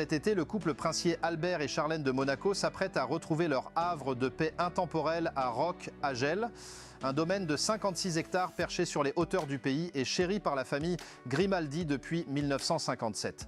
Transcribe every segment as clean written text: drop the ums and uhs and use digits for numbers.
cet été, le couple princier Albert et Charlène de Monaco s'apprête à retrouver leur havre de paix intemporel à Roch-Agel, un domaine de 56 hectares perché sur les hauteurs du pays et chéri par la famille Grimaldi depuis 1957.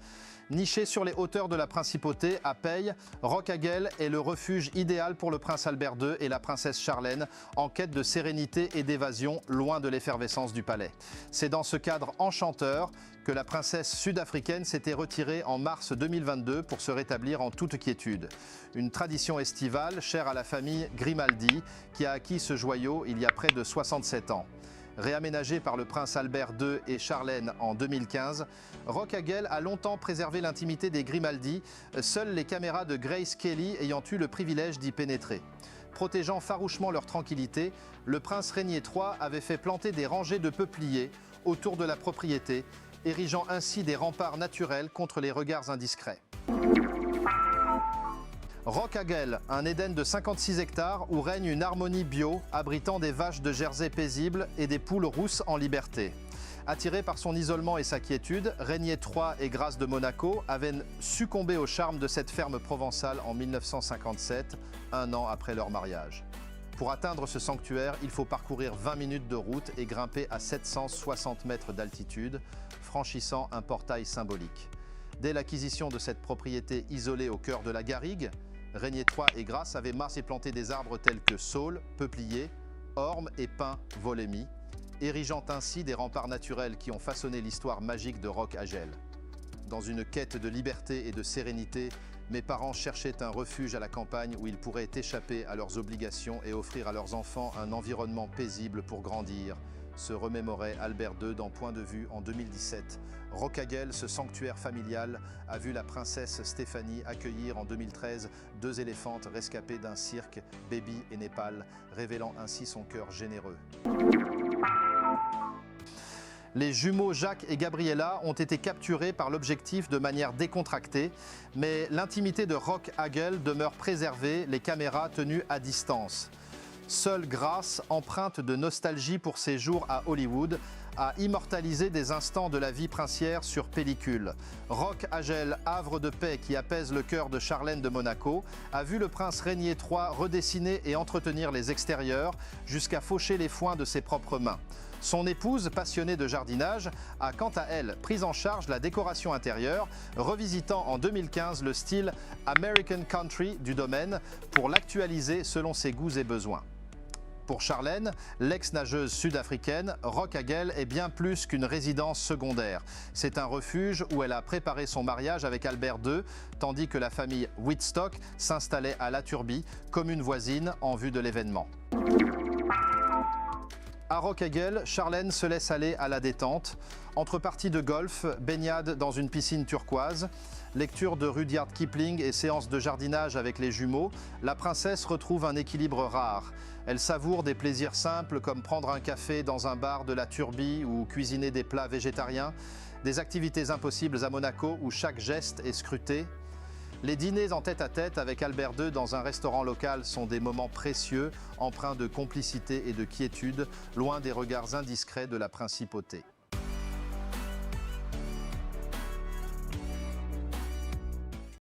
Niché sur les hauteurs de la principauté, à Peille, Roch-Agel est le refuge idéal pour le prince Albert II et la princesse Charlène, en quête de sérénité et d'évasion, loin de l'effervescence du palais. C'est dans ce cadre enchanteur que la princesse sud-africaine s'était retirée en mars 2022 pour se rétablir en toute quiétude. Une tradition estivale chère à la famille Grimaldi, qui a acquis ce joyau il y a près de 67 ans. Réaménagé par le prince Albert II et Charlène en 2015, Roch-Agel a longtemps préservé l'intimité des Grimaldi, seules les caméras de Grace Kelly ayant eu le privilège d'y pénétrer. Protégeant farouchement leur tranquillité, le prince Rainier III avait fait planter des rangées de peupliers autour de la propriété, érigeant ainsi des remparts naturels contre les regards indiscrets. Roch-Agel, un Éden de 56 hectares où règne une harmonie bio, abritant des vaches de Jersey paisibles et des poules rousses en liberté. Attirés par son isolement et sa quiétude, Rainier III et Grace de Monaco avaient succombé au charme de cette ferme provençale en 1957, un an après leur mariage. Pour atteindre ce sanctuaire, il faut parcourir 20 minutes de route et grimper à 760 mètres d'altitude, franchissant un portail symbolique. Dès l'acquisition de cette propriété isolée au cœur de la garrigue, Rainier III et Grace avaient massé et planté des arbres tels que saules, peupliers, ormes et pins volémy, érigeant ainsi des remparts naturels qui ont façonné l'histoire magique de Roch-Agel. Dans une quête de liberté et de sérénité, mes parents cherchaient un refuge à la campagne où ils pourraient échapper à leurs obligations et offrir à leurs enfants un environnement paisible pour grandir, se remémorait Albert II dans Point de vue en 2017. Roch-Agel, ce sanctuaire familial, a vu la princesse Stéphanie accueillir en 2013 2 éléphantes rescapées d'un cirque, Baby et Népal, révélant ainsi son cœur généreux. Les jumeaux Jacques et Gabriella ont été capturés par l'objectif de manière décontractée, mais l'intimité de Roch-Agel demeure préservée, les caméras tenues à distance. Seule Grace, empreinte de nostalgie pour ses jours à Hollywood, a immortalisé des instants de la vie princière sur pellicule. Roch-Agel, havre de paix qui apaise le cœur de Charlène de Monaco, a vu le prince Rainier III redessiner et entretenir les extérieurs jusqu'à faucher les foins de ses propres mains. Son épouse, passionnée de jardinage, a quant à elle pris en charge la décoration intérieure, revisitant en 2015 le style American Country du domaine pour l'actualiser selon ses goûts et besoins. Pour Charlène, l'ex-nageuse sud-africaine, Roch-Agel est bien plus qu'une résidence secondaire. C'est un refuge où elle a préparé son mariage avec Albert II, tandis que la famille Wittstock s'installait à La Turbie, commune voisine, en vue de l'événement. À Roch-Agel, Charlène se laisse aller à la détente. Entre parties de golf, baignade dans une piscine turquoise, lecture de Rudyard Kipling et séance de jardinage avec les jumeaux, la princesse retrouve un équilibre rare. Elle savoure des plaisirs simples comme prendre un café dans un bar de La Turbie ou cuisiner des plats végétariens, des activités impossibles à Monaco où chaque geste est scruté. Les dîners en tête-à-tête avec Albert II dans un restaurant local sont des moments précieux, empreints de complicité et de quiétude, loin des regards indiscrets de la principauté.